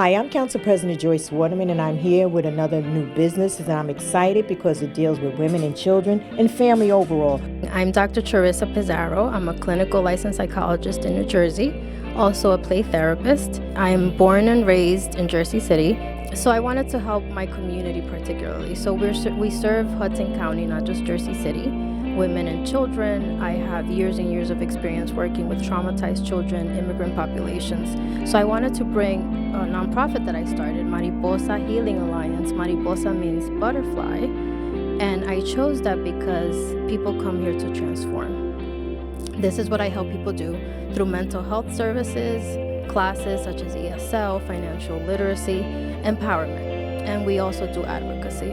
Hi, I'm Council President Joyce Waterman, and I'm here with another new business, and I'm excited because it deals with women and children and family overall. I'm Dr. Charissa Pizarro. I'm a clinical licensed psychologist in New Jersey, also a play therapist. I'm born and raised in Jersey City, so I wanted to help my community particularly. So we serve Hudson County, not just Jersey City, women and children. I have years and years of experience working with traumatized children, immigrant populations. So I wanted to bring a nonprofit that I started, Mariposa Healing Alliance. Mariposa means butterfly. And I chose that because people come here to transform. This is what I help people do through mental health services, classes such as ESL, financial literacy, empowerment. And we also do advocacy.